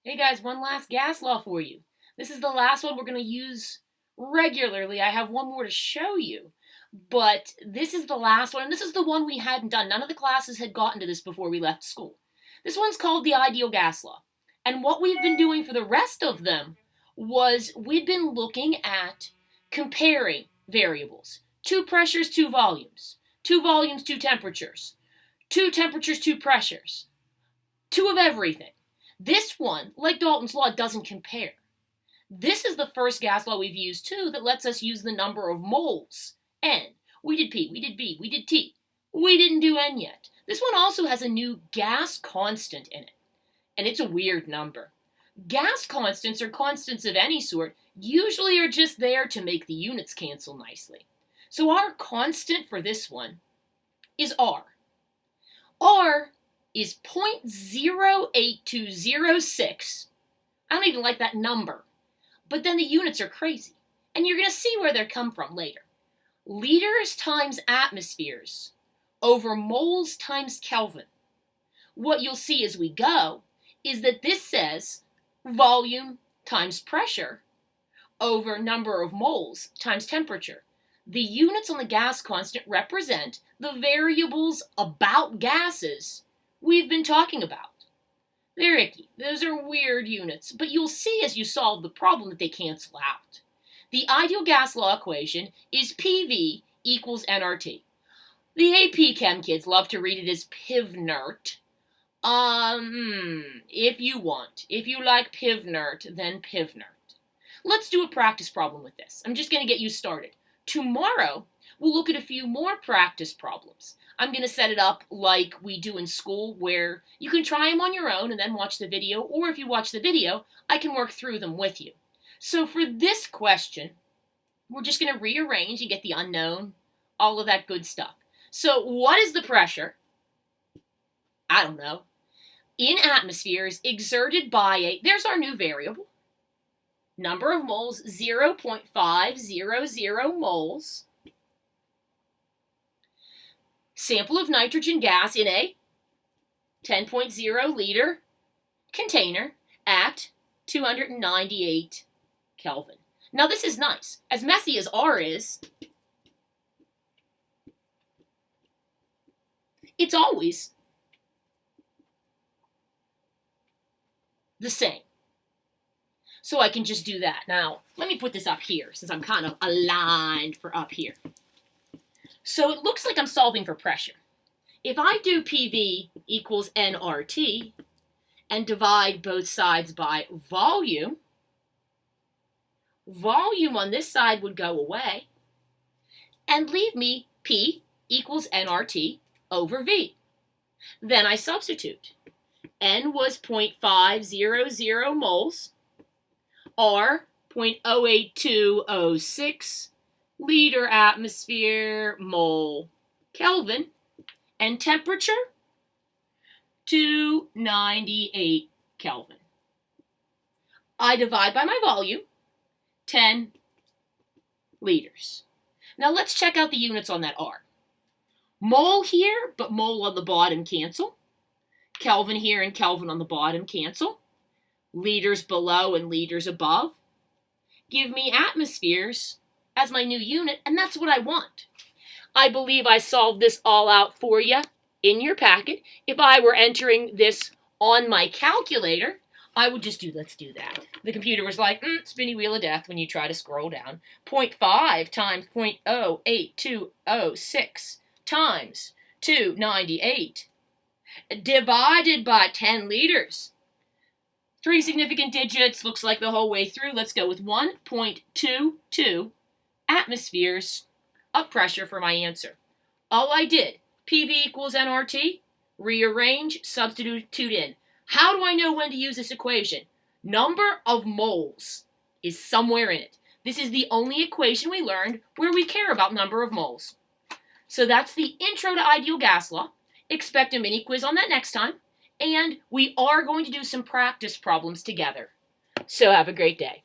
Hey guys, one last gas law for you. This is the last one we're going to use regularly. I have one more to show you, but this is the last one, and this is the one we hadn't done. None of the classes had gotten to this before we left school. This one's called the ideal gas law. And what we've been doing for the rest of them was we've been looking at comparing variables. Two pressures, two volumes. Two volumes, two temperatures. Two temperatures, two pressures. Two of everything. This one, like Dalton's law, doesn't compare. This is the first gas law we've used, too, that lets us use the number of moles. N. We did P, we did B, we did T. We didn't do N yet. This one also has a new gas constant in it, and it's a weird number. Gas constants, or constants of any sort, usually are just there to make the units cancel nicely. So our constant for this one is R. R is 0.08206. I don't even like that number. But then the units are crazy. And you're going to see where they come from later. Liters times atmospheres over moles times Kelvin. What you'll see as we go is that this says volume times pressure over number of moles times temperature. The units on the gas constant represent the variables about gases we've been talking about. They're icky. Those are weird units, but you'll see as you solve the problem that they cancel out. The ideal gas law equation is PV equals nRT. The AP Chem kids love to read it as PivNert. If you want. If you like PivNert, then PivNert. Let's do a practice problem with this. I'm just going to get you started. Tomorrow, we'll look at a few more practice problems. I'm going to set it up like we do in school, where you can try them on your own and then watch the video, or if you watch the video, I can work through them with you. So for this question, we're just going to rearrange and get the unknown, all of that good stuff. So what is the pressure? I don't know. In atmospheres exerted by there's our new variable. Number of moles, 0.500 moles. Sample of nitrogen gas in a 10.0 liter container at 298 Kelvin. Now this is nice. As messy as R is, it's always the same. So I can just do that. Now, let me put this up here, since I'm kind of aligned for up here. So it looks like I'm solving for pressure. If I do PV equals nRT and divide both sides by volume, volume on this side would go away and leave me P equals nRT over V. Then I substitute. N was 0.500 moles, R 0.08206 liter atmosphere mole Kelvin, and temperature 298 Kelvin. I divide by my volume, 10 liters. Now let's check out the units on that R. Mole here, but mole on the bottom cancel. Kelvin here and Kelvin on the bottom cancel. Liters below and liters above. Give me atmospheres as my new unit, and that's what I want. I believe I solved this all out for you in your packet. If I were entering this on my calculator, I would just let's do that. The computer was like, spinny wheel of death when you try to scroll down. 0.5 times 0.08206 times 298 divided by 10 liters. 3 significant digits, looks like the whole way through. Let's go with 1.22 atmospheres of pressure for my answer. All I did, PV equals nRT, rearrange, substitute in. How do I know when to use this equation? Number of moles is somewhere in it. This is the only equation we learned where we care about number of moles. So that's the intro to ideal gas law. Expect a mini quiz on that next time. And we are going to do some practice problems together. So have a great day.